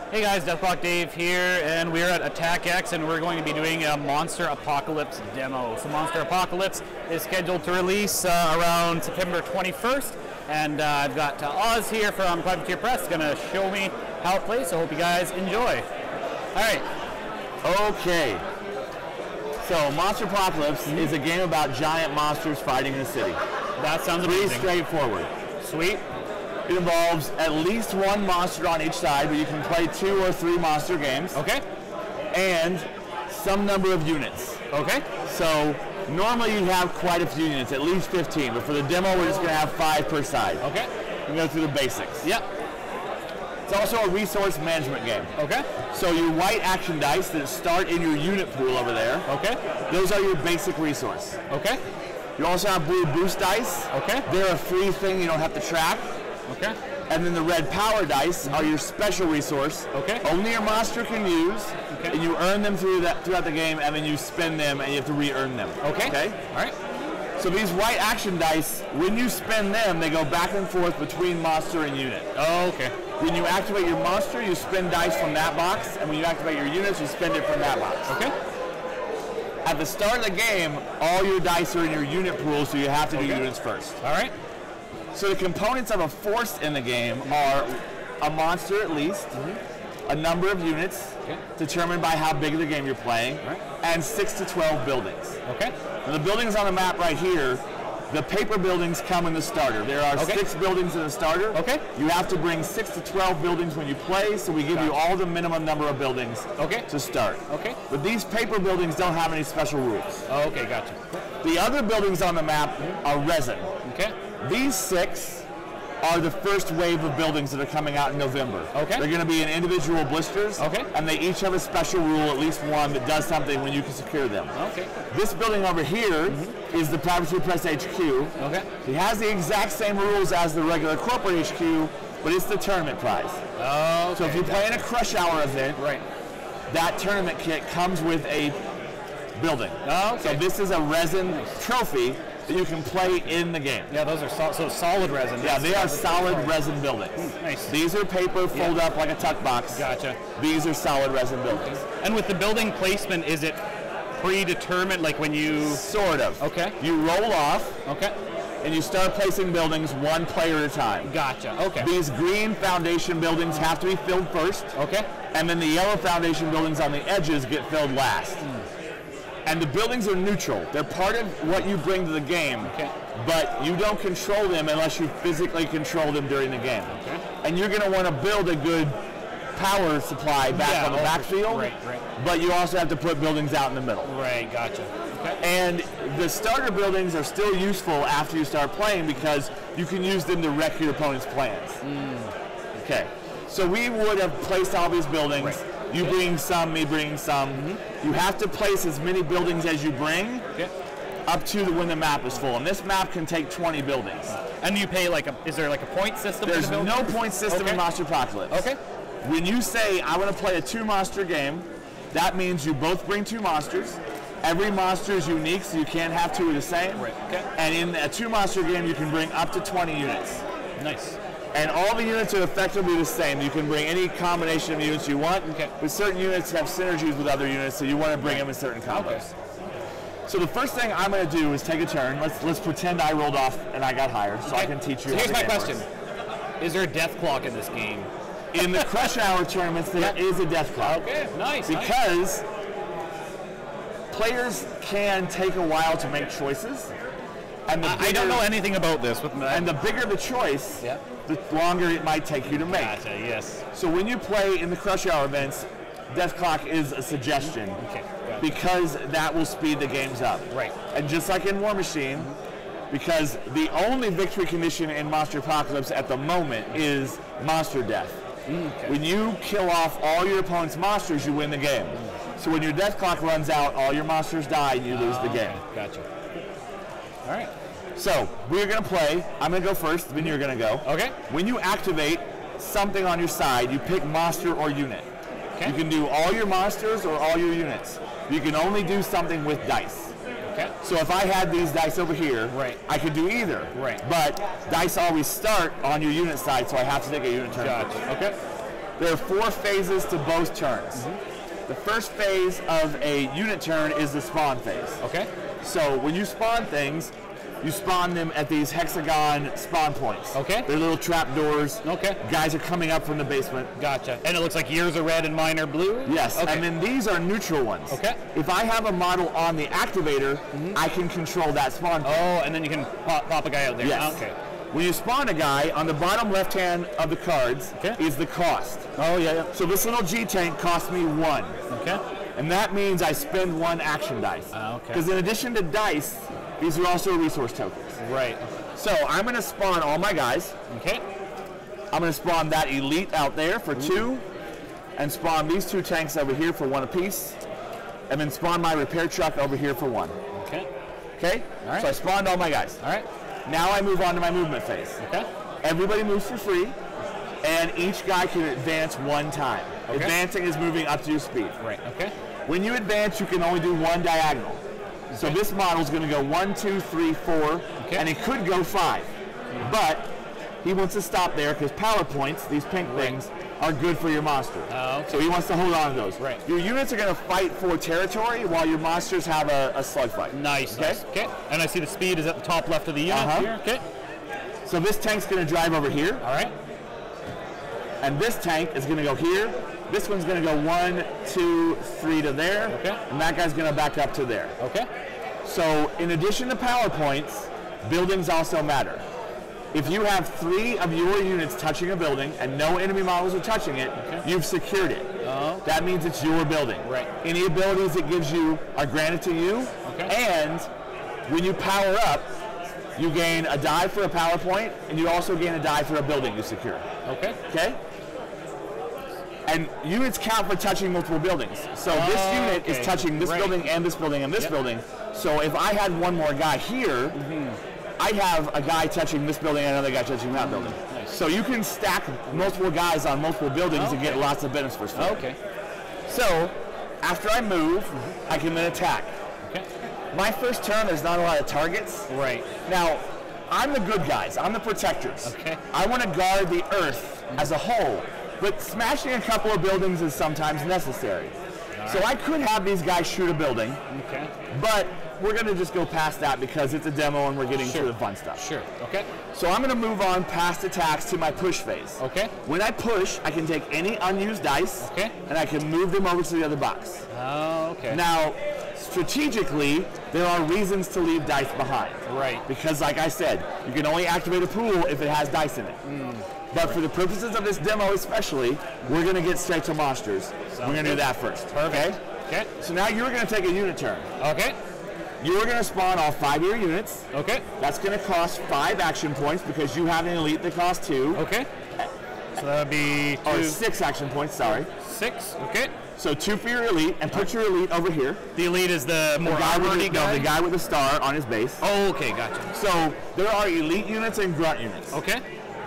Hey guys, DeathClock Dave here, and we're at Attack X, and we're going to be doing a Monsterpocalypse demo. So Monsterpocalypse is scheduled to release around September 21st, and I've got Oz here from Privateer Press going to show me how it plays, so I hope you guys enjoy. Alright. Okay. So Monsterpocalypse is a game about giant monsters fighting in a city. That sounds amazing. Pretty straightforward. Sweet. It involves at least one monster on each side, but you can play 2 or 3 monster games. Okay. And some number of units. Okay. So normally you have quite a few units, at least 15, but for the demo we're just going to have 5 per side. Okay. We go through the basics. Yep. It's also a resource management game. Okay. So your white action dice that start in your unit pool over there, okay, those are your basic resource. Okay. You also have blue boost dice. Okay. They're a free thing you don't have to track. Okay. And then the red power dice are your special resource. Okay. Only your monster can use. Okay. And you earn them throughout the game, and then you spend them, and you have to re-earn them. Okay. Okay. All right. So these white action dice, when you spend them, they go back and forth between monster and unit. Oh, okay. When you activate your monster, you spend dice from that box, and when you activate your units, you spend it from that box. Okay. At the start of the game, all your dice are in your unit pool, so you have to do units first. All right. So the components of a force in the game are a monster at least, a number of units determined by how big of the game you're playing, and 6 to 12 buildings. Okay. Now the buildings on the map right here, the paper buildings come in the starter. There are 6 buildings in the starter. Okay. You have to bring 6 to 12 buildings when you play, so we give you all the minimum number of buildings to start. Okay. But these paper buildings don't have any special rules. Oh, okay, gotcha. The other buildings on the map are resin. Okay. These 6 are the first wave of buildings that are coming out in November. Okay. They're going to be in individual blisters. Okay. And they each have a special rule, at least one, that does something when you can secure them. Okay. This building over here is the Privateer Press HQ. Okay. It has the exact same rules as the regular corporate HQ, but it's the tournament prize. Oh, okay. So if you play in a Crush Hour event, that tournament kit comes with a building. Oh, okay. So this is a resin trophy that you can play in the game. Yeah, those are so solid resin. Yeah, they are solid resin buildings. Nice. These are paper, fold up like a tuck box. Gotcha. These are solid resin buildings. And with the building placement, is it predetermined, like when you... Sort of. Okay. You roll off. Okay. And you start placing buildings one player at a time. Gotcha. Okay. These green foundation buildings have to be filled first. Okay. And then the yellow foundation buildings on the edges get filled last. And the buildings are neutral. They're part of what you bring to the game, but you don't control them unless you physically control them during the game. Okay. And you're going to want to build a good power supply back on the backfield, but you also have to put buildings out in the middle. Right, gotcha. Okay. And the starter buildings are still useful after you start playing because you can use them to wreck your opponent's plans. Okay, so we would have placed all these buildings. You bring some, me bring some. You have to place as many buildings as you bring up to when the map is full. And this map can take 20 buildings. And you pay like is there like a point system? There's no point system in Monsterpocalypse. Okay. When you say, I want to play a 2-monster game, that means you both bring 2 monsters. Every monster is unique, so you can't have 2 of the same. Right. Okay. And in a 2-monster game, you can bring up to 20 units. Nice. And all the units are effectively the same. You can bring any combination of units you want, but certain units have synergies with other units, so you want to bring them in certain combos. So the first thing I'm going to do is take a turn. Let's pretend I rolled off and I got higher, so I can teach you. So here's my question: is there a DeathClock in this game? In the Crush Hour tournaments, there is a DeathClock. Okay, nice. Because players can take a while to make choices. And I don't know anything about this. And the bigger the choice, the longer it might take you to make. Gotcha, yes. So when you play in the Crush Hour events, DeathClock is a suggestion because that will speed the games up. Right. And just like in War Machine, because the only victory condition in Monsterpocalypse at the moment is monster death. When you kill off all your opponent's monsters, you win the game. So when your DeathClock runs out, all your monsters die and you lose the game. Gotcha. All right. So we're going to play. I'm going to go first, then you're going to go. Okay. When you activate something on your side, you pick monster or unit. Okay. You can do all your monsters or all your units. You can only do something with dice. Okay. So if I had these dice over here, I could do either. Right. But dice always start on your unit side, so I have to take a unit turn. Gotcha. Okay. There are 4 phases to both turns. The first phase of a unit turn is the spawn phase. Okay. So when you spawn things, you spawn them at these hexagon spawn points. Okay. They're little trap doors. Okay. Guys are coming up from the basement. Gotcha. And it looks like yours are red and mine are blue? Yes. Okay. And then these are neutral ones. Okay. If I have a model on the activator, I can control that spawn point. Oh, and then you can pop a guy out there. Yes. Okay. When you spawn a guy, on the bottom left hand of the cards is the cost. Oh, yeah. So this little G tank cost me 1. Okay. And that means I spend 1 action dice. Okay. Because in addition to dice, these are also resource tokens. Right. So I'm going to spawn all my guys. Okay. I'm going to spawn that elite out there for 2. And spawn these 2 tanks over here for 1 apiece. And then spawn my repair truck over here for 1. Okay. Okay? All right. So I spawned all my guys. All right. Now I move on to my movement phase. Okay. Everybody moves for free, and each guy can advance 1 time. Okay. Advancing is moving up to your speed. Right. Okay. When you advance, you can only do 1 diagonal. So this model is going to go 1, 2, 3, 4, and it could go 5. But he wants to stop there because power points, these pink things, are good for your monster. Okay. So he wants to hold on to those. Right. Your units are going to fight for territory while your monsters have a slugfight. Nice. Okay? Nice. Okay. And I see the speed is at the top left of the unit here. Okay. So this tank's going to drive over here. All right. And this tank is going to go here. This one's going to go 1, 2, 3 to there. Okay. And that guy's going to back up to there. Okay. So in addition to power points, buildings also matter. If you have 3 of your units touching a building and no enemy models are touching it, you've secured it. Oh. That means it's your building. Right. Any abilities it gives you are granted to you. Okay. And when you power up, you gain a die for a power point, and you also gain a die for a building you secure. Okay. Okay? And units count for touching multiple buildings. So this unit is touching this building and this building and this building. So if I had 1 more guy here, I'd have a guy touching this building and another guy touching that building. Nice. So you can stack multiple guys on multiple buildings and get lots of benefits for Okay. So after I move, I can then attack. Okay. My first turn, there's not a lot of targets. Right. Now, I'm the good guys. I'm the protectors. Okay. I want to guard the Earth as a whole, but smashing a couple of buildings is sometimes necessary. So I could have these guys shoot a building, but we're going to just go past that because it's a demo and we're getting to the fun stuff. Sure. Okay. So I'm going to move on past attacks to my push phase. Okay. When I push, I can take any unused dice, and I can move them over to the other box. Oh, okay. Now, strategically, there are reasons to leave dice behind. Right. Because, like I said, you can only activate a pool if it has dice in it. But for the purposes of this demo especially, we're going to get straight to monsters. We're going to do that first. Perfect. Okay. So now you're going to take a unit turn. Okay. You're going to spawn all 5 of your units. Okay. That's going to cost 5 action points because you have an elite that costs 2. Okay. So that would be 2. Or 6 action points, sorry. 6. Okay. So 2 for your elite, and put your elite over here. The elite is the more armored guy? No, the guy with the star on his base. Oh, okay, gotcha. So there are elite units and grunt units. Okay.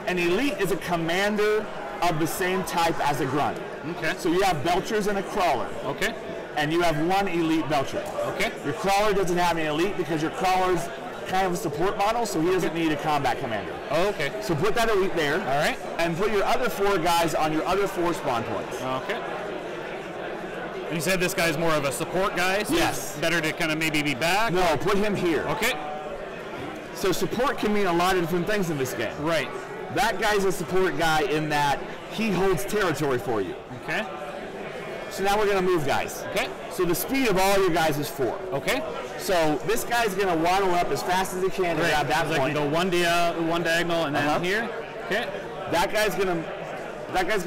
An elite is a commander of the same type as a grunt. Okay. So you have belchers and a crawler. Okay. And you have 1 elite belcher. Okay. Your crawler doesn't have an elite because your crawler's kind of a support model, so he doesn't need a combat commander. Oh, okay. So put that elite there. All right. And put your other 4 guys on your other 4 spawn points. Okay. And you said this guy's more of a support guy, so yes. It's better to kind of maybe be back? No, put him here. Okay. So support can mean a lot of different things in this game. Right. That guy's a support guy in that he holds territory for you. Okay. So now we're going to move guys. Okay. So the speed of all your guys is 4. Okay. So this guy's going to waddle up as fast as he can to grab that point. I can go one diagonal and then here. Okay. That guy's going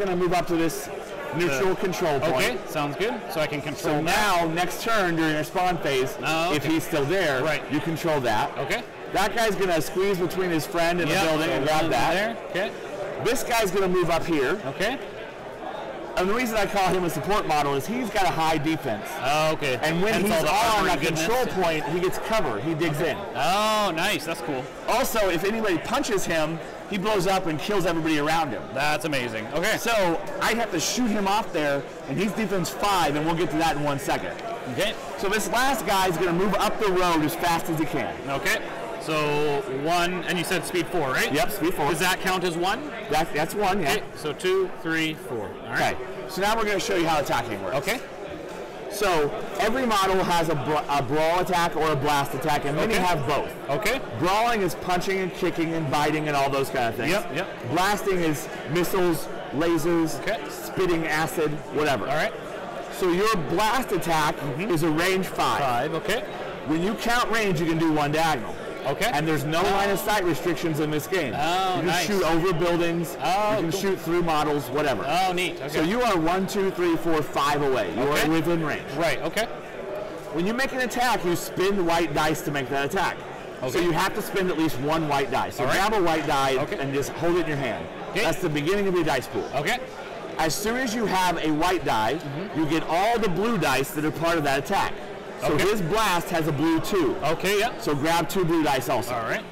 to move up to this neutral control point. Okay, sounds good. So I can control that. So now, next turn during your spawn phase, if he's still there, you control that. Okay. That guy's going to squeeze between his friend and the building and grab that. There. Okay. This guy's going to move up here. Okay. And the reason I call him a support model is he's got a high defense. Oh, okay. And when he's on that control point, he gets cover. He digs in. Oh, nice. That's cool. Also, if anybody punches him, he blows up and kills everybody around him. That's amazing. Okay. So I have to shoot him off there, and he's defense 5, and we'll get to that in 1 second. Okay. So this last guy is going to move up the road as fast as he can. Okay. So 1, and you said speed 4, right? Yep, speed 4. Does that count as 1? That's 1, yeah. Okay. So 2, 3, 4. All right. Okay. So now we're going to show you how attacking works. Okay. So every model has a brawl attack or a blast attack, and many have both. Okay. Brawling is punching and kicking and biting and all those kind of things. Yep. Blasting is missiles, lasers, spitting acid, whatever. All right. So your blast attack is a range 5. Okay. When you count range, you can do 1 diagonal. Okay. And there's no line of sight restrictions in this game. Oh, you can shoot over buildings. You can shoot through models, whatever. Oh, neat. Okay. So you are 1, 2, 3, 4, 5 away. You are within range. Right. Okay. When you make an attack, you spin white dice to make that attack. Okay. So you have to spend at least 1 white die. So grab a white die and just hold it in your hand. Okay. That's the beginning of your dice pool. Okay. As soon as you have a white die, you get all the blue dice that are part of that attack. So his blast has a blue 2. Okay, yeah. So grab 2 blue dice also. All right.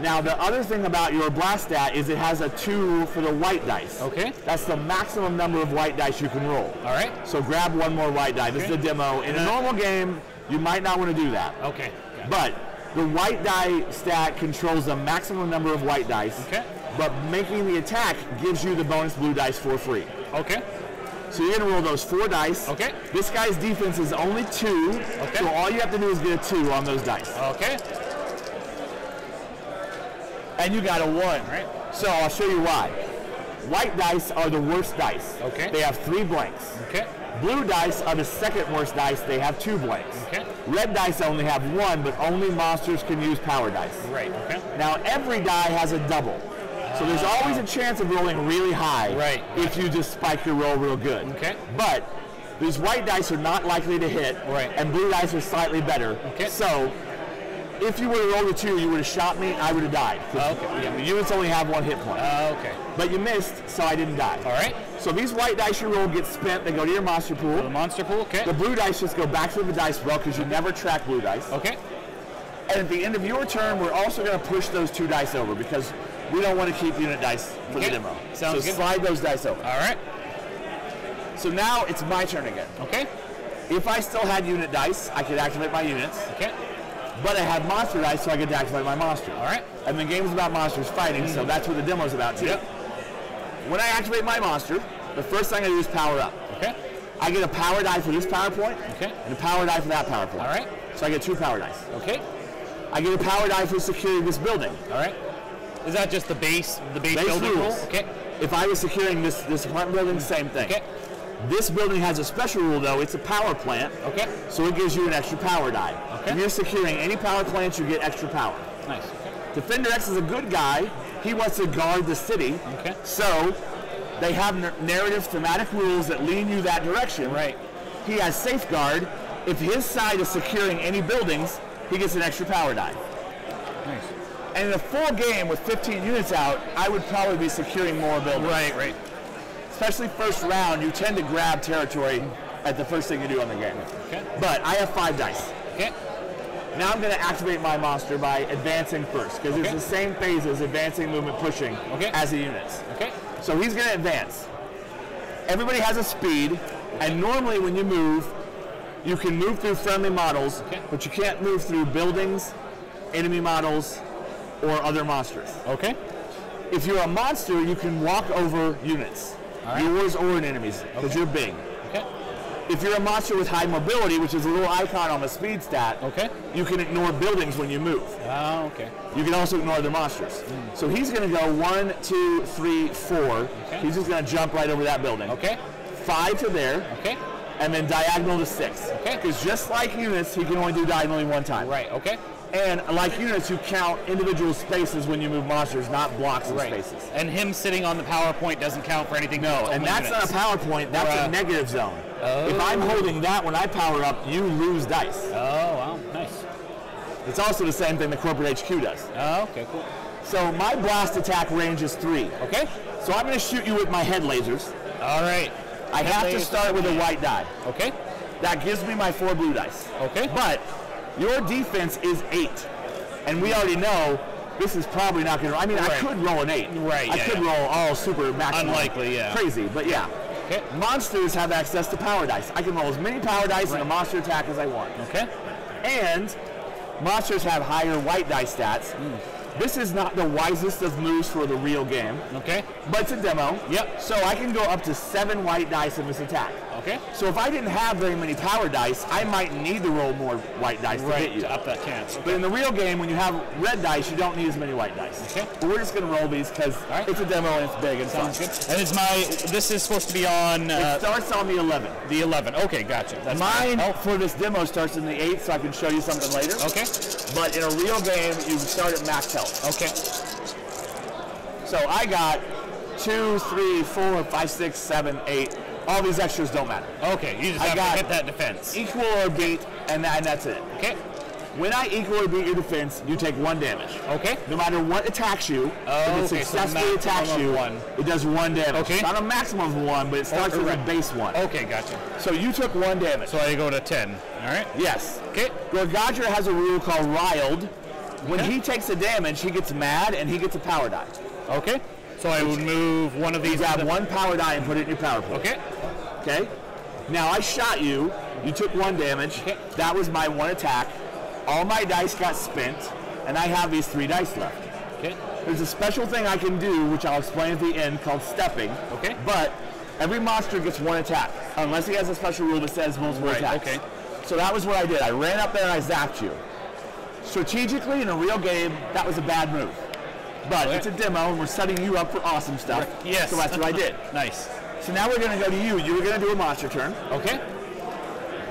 Now the other thing about your blast stat is it has a 2 for the white dice. Okay. That's the maximum number of white dice you can roll. All right. So grab 1 more white die. This is a demo. In a normal game, you might not want to do that. Okay. But the white die stat controls the maximum number of white dice. Okay. But making the attack gives you the bonus blue dice for free. Okay. So you're going to roll those 4 dice. Okay. This guy's defense is only 2. Okay. So all you have to do is get a 2 on those dice. Okay. And you got a 1. Right. So I'll show you why. White dice are the worst dice. Okay. They have 3 blanks. Okay. Blue dice are the second worst dice. They have 2 blanks. Okay. Red dice only have 1, but only monsters can use power dice. Right. Okay. Now every die has a double. So there's always a chance of rolling really high if you just spike your roll real good. Okay. But these white dice are not likely to hit, and blue dice are slightly better. Okay. So if you would have rolled a 2, you would have shot me, I would have died. The units only have 1 hit point. Okay. But you missed, so I didn't die. All right. So these white dice you roll get spent, they go to your monster pool. The monster pool, okay. The blue dice just go back to the dice roll because you never track blue dice. Okay. And at the end of your turn, we're also going to push those 2 dice over because we don't want to keep unit dice for the demo. Sounds good. So slide those dice over. All right. So now it's my turn again. Okay. If I still had unit dice, I could activate my units. Okay. But I had monster dice, so I could activate my monster. All right. And the game's about monsters fighting, so that's what the demo's about too. Yep. When I activate my monster, the first thing I do is power up. Okay. I get a power die for this power point. Okay. And a power die for that power point. All right. So I get 2 power dice. Okay. I get a power die for securing this building. All right. Is that just the base building rules. rule? Okay. If I was securing this apartment building, same thing. Okay. This building has a special rule though. It's a power plant. Okay. So it gives you an extra power die. Okay. If you're securing any power plants, you get extra power. Nice. Okay. Defender X is a good guy. He wants to guard the city. Okay. So they have narrative thematic rules that lean you that direction. Right. He has safeguard. If his side is securing any buildings, he gets an extra power die. Nice. And in a full game with 15 units out, I would probably be securing more buildings. Right. Especially first round, you tend to grab territory at the first thing you do on the game. Okay. But I have 5 dice. Okay. Now I'm going to activate my monster by advancing first, because it's the same phase as advancing, movement, pushing as the units. Okay. So he's going to advance. Everybody has a speed, and normally when you move, you can move through friendly models, but you can't move through buildings, enemy models, or other monsters. Okay. If you're a monster, you can walk over units, yours or an enemy's, because you're big. Okay. If you're a monster with high mobility, which is a little icon on the speed stat, you can ignore buildings when you move. Oh, okay. You can also ignore other monsters. So he's going to go 1, 2, 3, 4. Okay. He's just going to jump right over that building. Okay. 5 to there. Okay. And then diagonal to 6. Okay. Because just like units, he can only do diagonally one time. Right, okay. And like units, you count individual spaces when you move monsters, not blocks of spaces. And him sitting on the PowerPoint doesn't count for anything. No, and that's not a PowerPoint, that's a negative zone. Oh. If I'm holding that when I power up, you lose dice. Oh, wow, nice. It's also the same thing the corporate HQ does. Oh, okay, cool. So my blast attack range is 3. Okay. So I'm going to shoot you with my head lasers. All right. I have to start with a white die. Okay. That gives me my 4 blue dice. Okay. But your defense is 8. And we already know this is probably not going to... I mean, I could roll an 8. Right, I could roll all super maximum. Unlikely, yeah. Crazy, but yeah. Okay. Monsters have access to power dice. I can roll as many power dice in a monster attack as I want. Okay. And monsters have higher white die stats. This is not the wisest of moves for the real game. Okay. But it's a demo. Yep. So I can go up to 7 white dice in this attack. Okay. So if I didn't have very many power dice, I might need to roll more white dice to hit you. To up that chance. Okay. But in the real game, when you have red dice, you don't need as many white dice. Okay. But we're just going to roll these because it's a demo and it's big and sounds fun. good. And this is supposed to be on... it starts on the 11. The 11. Okay, gotcha. That's Mine for this demo starts in the 8, so I can show you something later. Okay. But in a real game, you start at max health. Okay. So I got 2, 3, 4, 5, 6, 7, 8. All these extras don't matter. Okay, you just have to hit that defense. Equal or beat, and that's it. Okay. When I equal or beat your defense, you take 1 damage. Okay. No matter what attacks you, if it successfully attacks you, it does 1 damage. Okay. It's not a maximum of 1, but it starts with a base 1. Okay, gotcha. So you took 1 damage. So I go to 10. All right. Yes. Okay. G.U.A.R.D has a rule called riled. When he takes a damage, he gets mad and he gets a power die. Okay. So I would move one of these. You grab 1 power die and put it in your power pool. Okay. Okay. Now I shot you. You took 1 damage. Okay. That was my 1 attack. All my dice got spent, and I have these 3 dice left. Okay. There's a special thing I can do, which I'll explain at the end, called stepping. Okay. But every monster gets 1 attack, unless he has a special rule that says multiple attacks. Okay. So that was what I did. I ran up there and I zapped you. Strategically, in a real game, that was a bad move. But it's a demo, and we're setting you up for awesome stuff. Yes. So that's what I did. Nice. So now we're going to go to you. You were going to do a monster turn. Okay.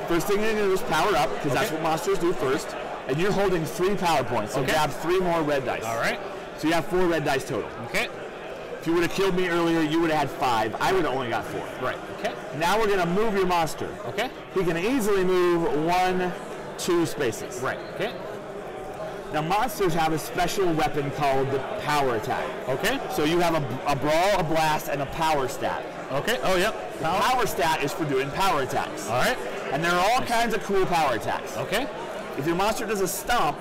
First thing you're going to do is power up, because that's what monsters do first. And you're holding 3 power points, so grab 3 more red dice. All right. So you have 4 red dice total. Okay. If you would have killed me earlier, you would have had 5. I would have only got 4. Right. Okay. Now we're going to move your monster. Okay. He can easily move 1, 2 spaces. Right. Okay. Now monsters have a special weapon called the power attack. Okay. So you have a brawl, a blast, and a power stat. Okay. Oh, yep. The power stat is for doing power attacks. All right. And there are all kinds of cool power attacks. Okay. If your monster does a stomp,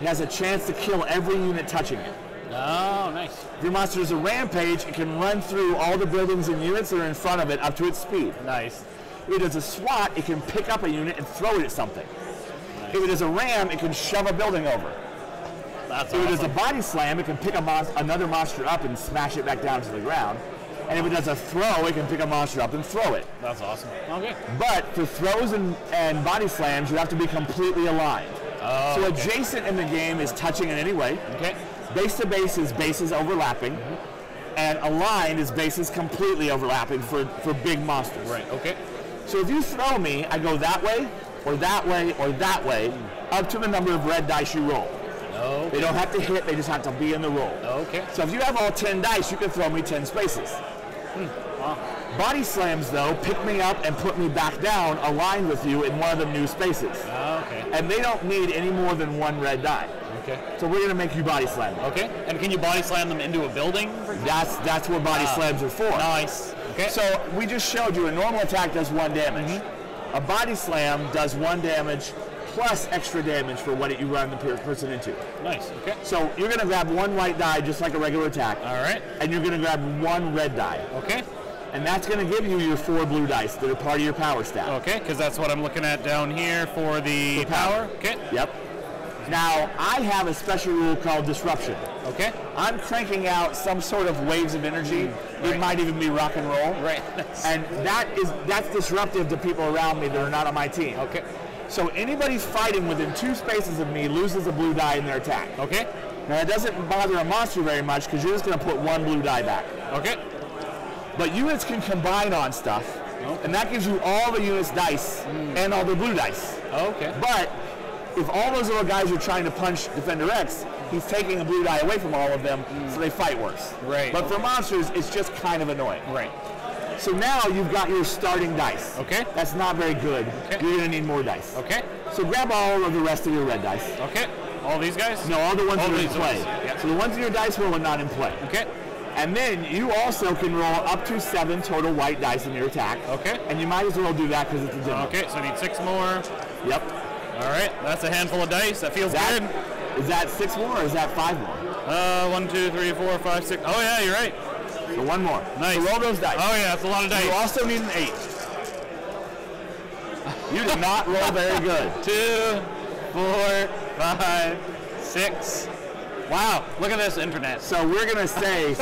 it has a chance to kill every unit touching it. Oh, nice. If your monster does a rampage, it can run through all the buildings and units that are in front of it up to its speed. Nice. If it does a SWAT, it can pick up a unit and throw it at something. Nice. If it does a ram, it can shove a building over. That's if it does a body slam, it can pick another monster up and smash it back down to the ground. And if it does a throw, it can pick a monster up and throw it. That's awesome. Okay. But for throws and body slams, you have to be completely aligned. Oh, so adjacent in the game is touching in any way. Okay. Base to base is bases overlapping. And aligned is bases completely overlapping for big monsters. Right, okay. So if you throw me, I go that way, or that way, or that way, up to the number of red dice you roll. Okay. They don't have to hit, they just have to be in the roll. Okay. So if you have all 10 dice, you can throw me 10 spaces. Wow. Body slams, though, pick me up and put me back down, aligned with you in one of the new spaces. Okay. And they don't need any more than 1 red die. Okay. So we're going to make you body slam them. Okay. And can you body slam them into a building? That's what body slams are for. Nice. Okay. So we just showed you a normal attack does 1 damage. A body slam does 1 damage plus extra damage for what you run the person into. Nice. Okay. So you're going to grab 1 white die just like a regular attack. All right. And you're going to grab 1 red die. Okay. And that's going to give you your 4 blue dice that are part of your power stat. Okay, because that's what I'm looking at down here for the power. Okay. Yep. Now, I have a special rule called disruption. Okay. I'm cranking out some sort of waves of energy. It might even be rock and roll. Right. And that's disruptive to people around me that are not on my team. Okay. So anybody fighting within 2 spaces of me loses a blue die in their attack. Okay. Now, it doesn't bother a monster very much because you're just going to put 1 blue die back. Okay. But units can combine on stuff, And that gives you all the units dice and all the blue dice. Okay. But if all those little guys are trying to punch Defender X, he's taking a blue die away from all of them, so they fight worse. Right. But for monsters, it's just kind of annoying. Right. So now you've got your starting dice. Okay. That's not very good. Okay. You're going to need more dice. Okay. So grab all of the rest of your red dice. Okay. All these guys? No, all the ones that are in play. Yep. So the ones in your dice roll are not in play. Okay. And then you also can roll up to 7 total white dice in your attack. Okay. And you might as well do that because it's a demo. Okay, so I need 6 more. Yep. All right, that's a handful of dice. That feels good. Is that 6 more or is that 5 more? 1, 2, 3, 4, 5, 6. Oh yeah, you're right. So 1 more. Nice. So roll those dice. Oh yeah, that's a lot of dice. You also need an 8. You did not roll very good. 2, 4, 5, 6. Wow, look at this internet. So we're going to say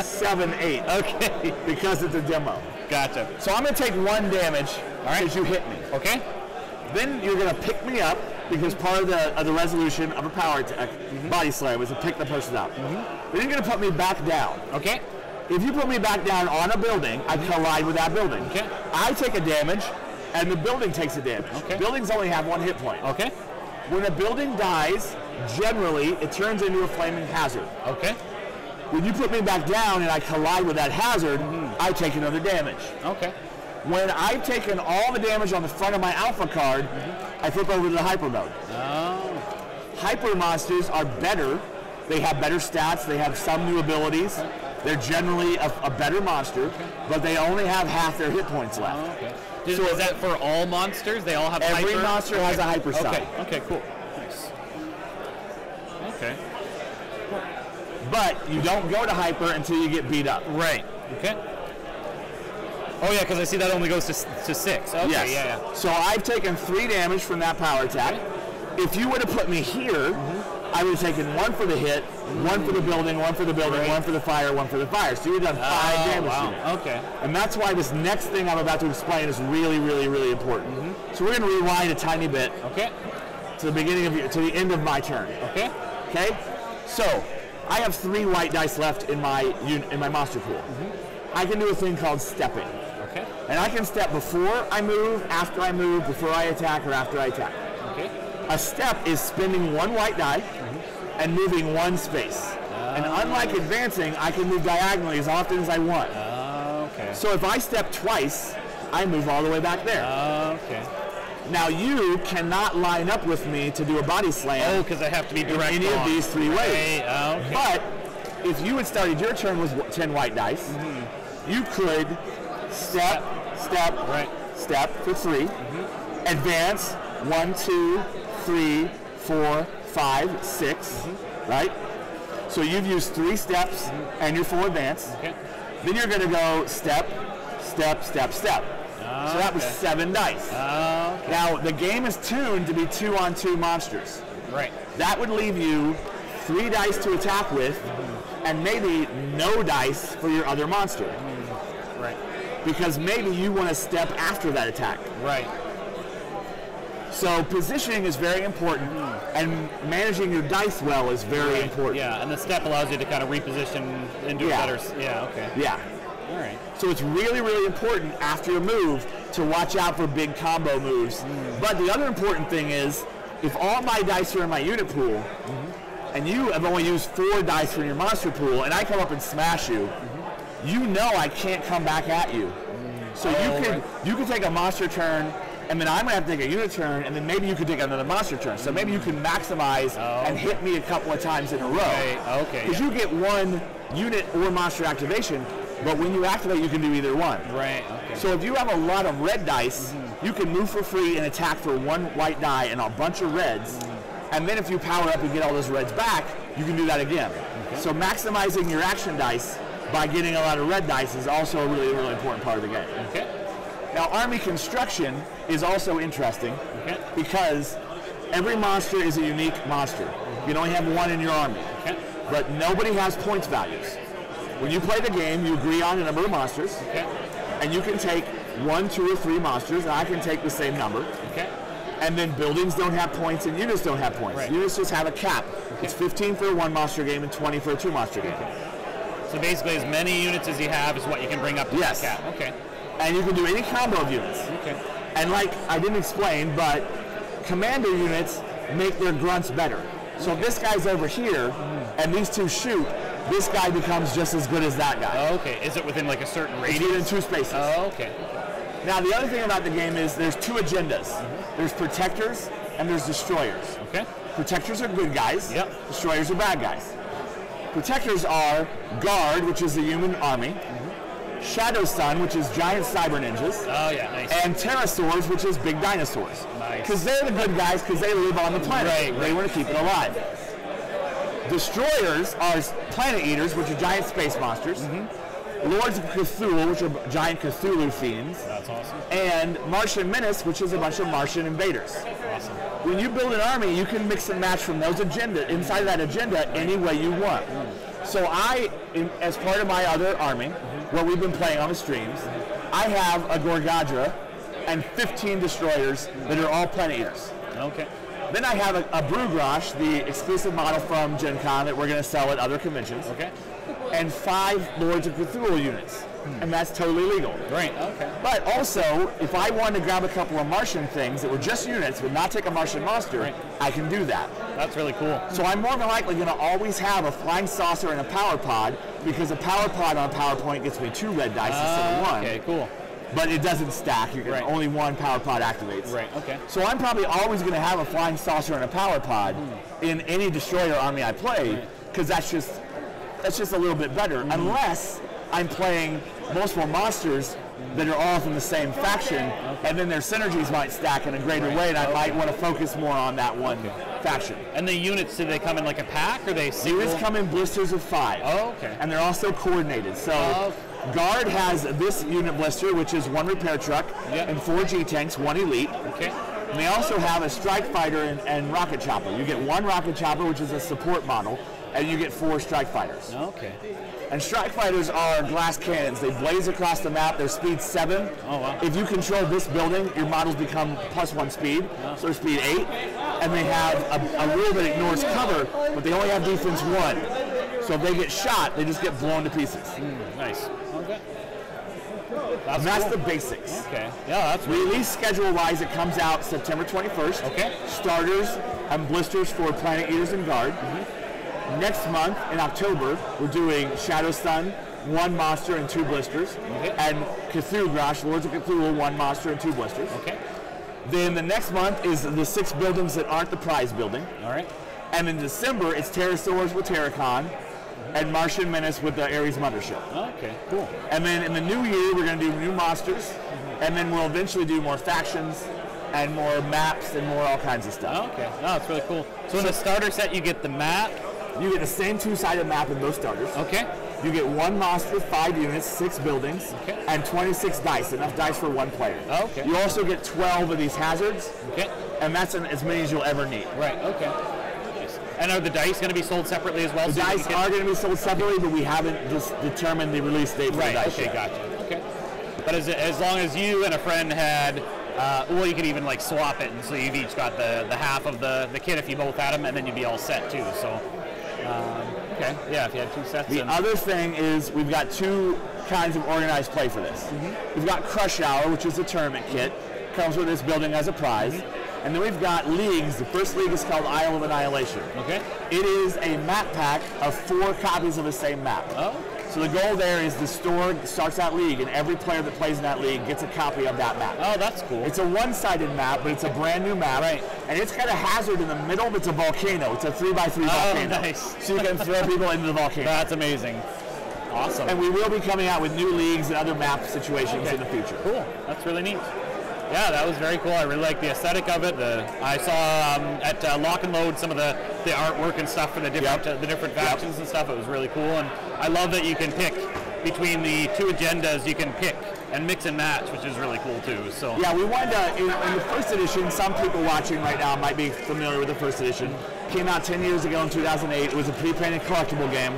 7, 8. Okay. Because it's a demo. Gotcha. So I'm going to take 1 damage because you hit me. Okay. Then you're going to pick me up because part of the resolution of a power attack, body slam, is to pick the person up. Then you're going to put me back down. Okay. If you put me back down on a building, I collide with that building. Okay. I take a damage, and the building takes a damage. Okay. Buildings only have 1 hit point. Okay. When a building dies, generally, it turns into a flaming hazard. Okay. When you put me back down and I collide with that hazard, I take another damage. Okay. When I've taken all the damage on the front of my alpha card, I flip over to the hyper mode. Oh. Hyper monsters are better. They have better stats. They have some new abilities. They're generally a better monster, but they only have half their hit points left. Oh, okay. So is that for all monsters? They all have every hyper? monster has a hyper side. Okay. Okay. Cool. Nice. Okay. But you don't go to hyper until you get beat up. Right. Okay. Oh yeah, because I see that only goes to 6. Okay. Yes. Yeah. So I've taken 3 damage from that power attack. Okay. If you would have put me here, I would have taken 1 for the hit, 1 for the building, 1 for the building, 1 for the fire, 1 for the fire. So you would have done 5 damage. Wow. Unit. Okay. And that's why this next thing I'm about to explain is really, really, really important. So we're going to rewind a tiny bit. Okay. To the beginning of to the end of my turn. Okay. Okay. So I have 3 white dice left in my monster pool. I can do a thing called stepping. Okay. And I can step before I move, after I move, before I attack, or after I attack. Okay. A step is spending 1 white die and moving 1 space. And unlike advancing, I can move diagonally as often as I want. Okay. So if I step twice, I move all the way back there. Okay. Now you cannot line up with me to do a body slam. Oh, because I have to be direct in any of these 3 ways. Okay. But if you had started your turn with 10 white dice, you could step, right. step for 3, advance 1, 2, 3, 4, 5, 6, right? So you've used 3 steps and your full advance. Okay. Then you're going to go step, step, step, step. So that was 7 dice. Okay. Now the game is tuned to be 2-on-2 monsters. Right. That would leave you 3 dice to attack with, and maybe no dice for your other monster. Right. Because maybe you want to step after that attack. Right. So positioning is very important, and managing your dice well is very important. Yeah, and the step allows you to kind of reposition and do better. Yeah, okay. Yeah. All right. So it's really, really important after your move to watch out for big combo moves. But the other important thing is, if all my dice are in my unit pool, and you have only used 4 dice from your monster pool, and I come up and smash you, you know I can't come back at you. So you can take a monster turn, and then I'm going to have to take a unit turn, and then maybe you could take another monster turn. So maybe you can maximize and hit me a couple of times in a row. Okay. Because you get 1 unit or monster activation, but when you activate, you can do either one. Right, okay. So if you have a lot of red dice, you can move for free and attack for 1 white die and a bunch of reds. And then if you power up and get all those reds back, you can do that again. Okay. So maximizing your action dice by getting a lot of red dice is also a really, really important part of the game. Okay. Now, army construction is also interesting because every monster is a unique monster. You can only have 1 in your army. Okay. But nobody has points values. When you play the game, you agree on a number of monsters, and you can take 1, 2, or 3 monsters, and I can take the same number. Okay. And then buildings don't have points, and units don't have points. Right. Units just have a cap. It's 15 for a 1 monster game and 20 for a 2 monster game. So basically, as many units as you have is what you can bring up to that cap. Okay. And you can do any combo of units. Okay. And like I didn't explain, but commander units make their grunts better. So if this guy's over here and these two shoot, this guy becomes just as good as that guy. Oh, okay. Is it within like a certain radius? It's within 2 spaces. Oh, okay. Now the other thing about the game is there's 2 agendas. There's protectors and there's destroyers. Okay. Protectors are good guys. Yep. Destroyers are bad guys. Protectors are G.U.A.R.D, which is the human army. Shadow Sun, which is giant cyber ninjas. Oh yeah, nice. And pterosaurs, which is big dinosaurs. Nice. Because they're the good guys because they live on the planet. Right. They want to keep it alive. Destroyers are planet eaters, which are giant space monsters. Lords of Cthul, which are giant Cthulhu fiends. That's awesome. And Martian Menace, which is a bunch of Martian invaders. Awesome. When you build an army, you can mix and match from those agenda inside of that agenda any way you want. So as part of my other army, what we've been playing on the streams, I have a Gorgadra and 15 destroyers that are all planet eaters. Okay. Then I have a Brugrosh, the exclusive model from Gen Con that we're going to sell at other conventions. Okay. And 5 Lords of Cthulhu units. And that's totally legal. Right, okay. But also, if I wanted to grab a couple of Martian things that were just units, but not take a Martian monster, I can do that. That's really cool. So I'm more than likely going to always have a flying saucer and a power pod, because a power pod on a PowerPoint gets me 2 red dice instead of 1. Okay, cool. But it doesn't stack. You can only 1 power pod activates. Right, okay. So I'm probably always going to have a flying saucer and a power pod in any destroyer army I play, because that's just a little bit better, unless I'm playing multiple monsters that are all from the same faction, and then their synergies might stack in a greater way, and I might want to focus more on that one faction. And the units, do they come in like a pack, or they single? Units come in blisters of 5. Oh, okay. And they're also coordinated. So G.U.A.R.D has this unit blister, which is 1 repair truck and 4 G-tanks, 1 elite. Okay. And they also have a strike fighter and rocket chopper. You get 1 rocket chopper, which is a support model, and you get 4 strike fighters. Okay. And strike fighters are glass cannons. They blaze across the map. They're speed 7. Oh, wow. If you control this building, your models become +1 speed, so they're speed 8. And they have a rule that ignores cover, but they only have defense 1. So if they get shot, they just get blown to pieces. Nice. Okay. That's the basics. Okay. Yeah, that's really Release schedule-wise, it comes out September 21st. Okay. Starters and blisters for Planet Eaters and G.U.A.R.D. Next month, in October, we're doing Shadow Sun, 1 monster and 2 blisters. And Cthulhu Grosh, Lords of Cthulhu, 1 monster and 2 blisters. Okay. Then the next month is the 6 buildings that aren't the prize building. All right. And in December, it's Pterosaurs with Terracon and Martian Menace with the Ares Mothership. Okay, cool. And then in the new year, we're going to do new monsters, and then we'll eventually do more factions and more maps and more all kinds of stuff. Okay. Oh, that's really cool. So in the starter set, you get the map. You get the same 2-sided map in both starters. Okay. You get 1 monster, 5 units, 6 buildings, and 26 dice, enough dice for 1 player. Okay. You also get 12 of these hazards, and that's as many as you'll ever need. Right, okay. Nice. And are the dice going to be sold separately as well? The dice are going to be sold separately, but we haven't just determined the release date for the dice yet. Gotcha. Okay. But as long as you and a friend had, well, you could even like swap it, and so you've each got the half of the kit if you both had them, and then you'd be all set too. So. Okay, yeah, if you had 2 sets. The other thing is we've got 2 kinds of organized play for this. We've got Crush Hour, which is the tournament kit. Comes with this building as a prize. And then we've got leagues. The first league is called Isle of Annihilation. Okay. It is a map pack of 4 copies of the same map. Oh. So the goal there is the store starts that league, and every player that plays in that league gets a copy of that map. Oh, that's cool. It's a 1-sided map, but it's a brand new map. Right. And it's got a hazard in the middle that's a volcano. It's a 3x3 volcano. Nice. So you can throw people into the volcano. That's amazing. Awesome. And we will be coming out with new leagues and other map situations in the future. Cool. That's really neat. Yeah, that was very cool. I really like the aesthetic of it. I saw at Lock and Load some of the artwork and stuff for the different factions and stuff. It was really cool, and I love that you can pick between the 2 agendas. You can pick and mix and match, which is really cool too. So yeah, we wanted to, in the first edition. Some people watching right now might be familiar with the first edition. Came out 10 years ago in 2008. It was a pre-printed collectible game,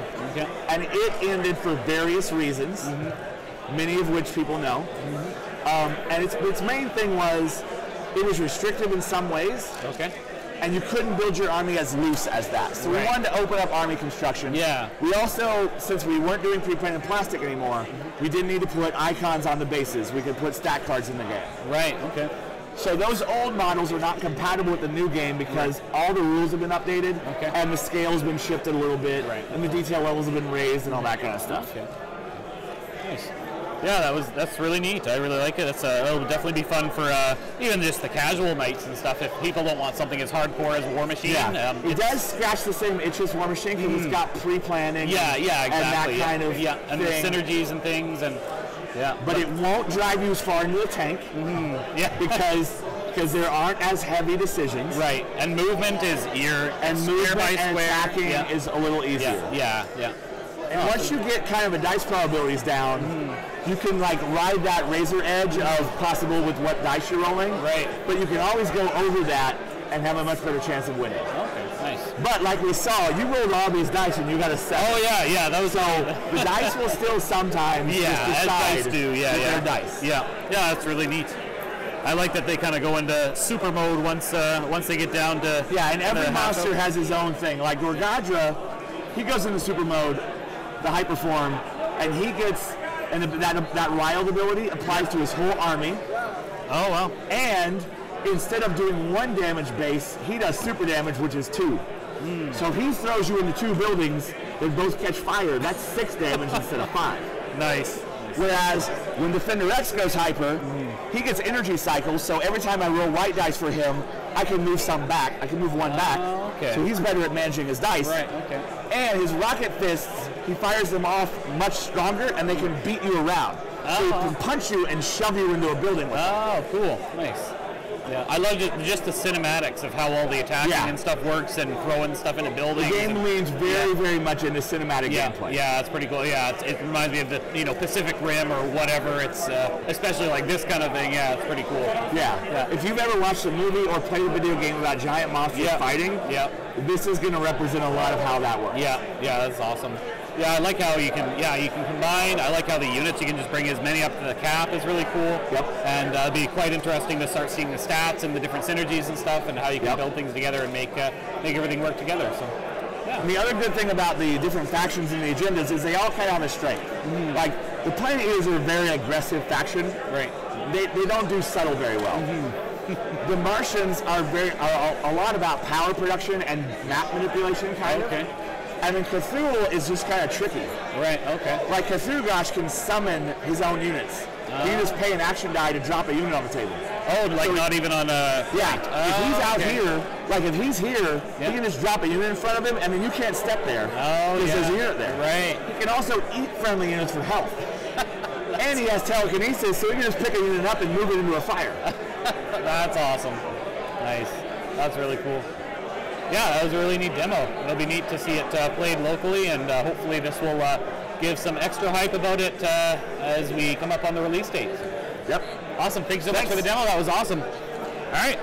and it ended for various reasons, many of which people know. And its main thing was it was restrictive in some ways. Okay. and you couldn't build your army as loose as that. So we wanted to open up army construction. Yeah. We also, since we weren't doing pre-printed plastic anymore, we didn't need to put icons on the bases. We could put stat cards in the game. Right, okay. So those old models are not compatible with the new game because all the rules have been updated, and the scale's been shifted a little bit, and the detail levels have been raised and all that kind of stuff. Okay. Nice. Yeah, that's really neat. I really like it. It'll definitely be fun for even just the casual nights and stuff. If people don't want something as hardcore as War Machine, it does scratch the same itch as War Machine because it's got pre-planning. Exactly. And that kind of and the synergies and things and but it won't drive you as far into the tank. Because there aren't as heavy decisions. Right, and movement is and attacking is a little easier. And once you get kind of the dice probabilities down, you can like ride that razor edge of possible with what dice you're rolling. Right. But you can always go over that and have a much better chance of winning. Okay, nice. But like we saw, you rolled all these dice and you got a 7. Oh yeah, that was so the dice will still sometimes just decide as dice do. their dice. Yeah, that's really neat. I like that they kind of go into super mode once they get down to and every monster has his own thing. Like Gorgadra, he goes into super mode, the hyperform, and he gets that riled ability applies to his whole army. Oh wow! And instead of doing 1 damage base, he does super damage, which is 2. So if he throws you into 2 buildings that both catch fire, that's 6 damage instead of 5. Nice. Whereas when Defender X goes hyper, he gets energy cycles, so every time I roll white dice for him, I can move some back. I can move 1 back. Okay. So he's better at managing his dice. Right, okay. And his rocket fists, he fires them off much stronger, and they can beat you around. So he can punch you and shove you into a building with them. Cool. Nice. Yeah, I love just the cinematics of how all the attacking and stuff works and throwing stuff into buildings. The game leans very much into cinematic gameplay. Yeah, it's pretty cool. Yeah, it reminds me of the Pacific Rim or whatever. It's especially like this kind of thing. Yeah, it's pretty cool. Yeah. If you've ever watched a movie or played a video game about giant monsters fighting, this is going to represent a lot of how that works. Yeah, that's awesome. Yeah, I like how you can combine. I like how the units, you can just bring as many up to the cap is really cool. And it'll be quite interesting to start seeing the stats and the different synergies and stuff and how you can build things together and make everything work together. So, And the other good thing about the different factions in the agendas is they all kind of have a strength. Like, the Planet Eaters are a very aggressive faction. Right. They don't do subtle very well. The Martians are a lot about power production and map manipulation, kind of. And then Cthul is just kind of tricky. Right, okay. Like Cthulhu can summon his own units. He can just pay an action die to drop a unit on the table. Oh, like so not even on a... if he's out here, like if he's here, he can just drop a unit in front of him and then you can't step there. Because there's a unit there. Right. He can also eat friendly units for health. And he has telekinesis, so he can just pick a unit up and move it into a fire. That's awesome. Nice. That's really cool. Yeah, that was a really neat demo. It'll be neat to see it played locally, and hopefully this will give some extra hype about it as we come up on the release date. Yep. Awesome. Thanks so much for the demo. That was awesome. All right.